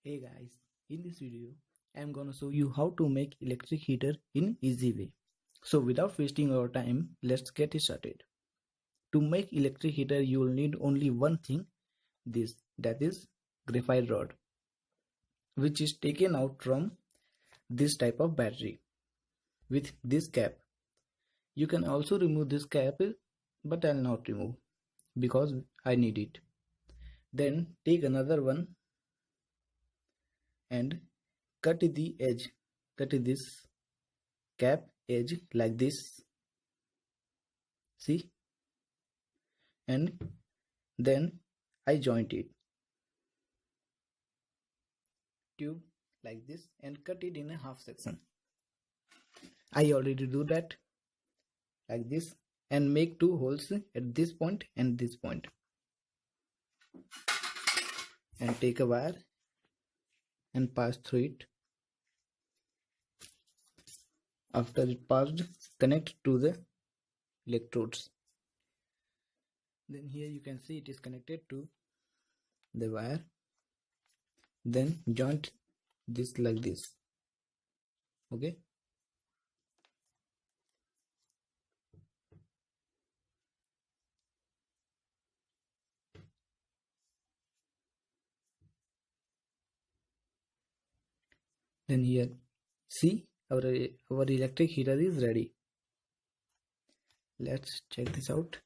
Hey guys, in this video I'm gonna show you how to make electric heater in easy way. So without wasting our time, let's get started. To make electric heater you will need only one thing, that is graphite rod, which is taken out from this type of battery with this cap. You can also remove this cap, but I'll not remove because I need it. Then take another one and cut this cap edge like this, see, and then I joint it tube like this and cut it in a half section. I already do that like this and make two holes at this point and this point, and take a wire and pass through it. After it passed, connect to the electrodes. Then here you can see it is connected to the wire. Then joint this like this. Okay. Then here, see, our electric heater is ready. Let's check this out.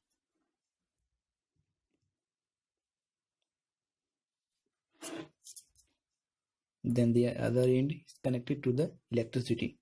Then the other end is connected to the electricity.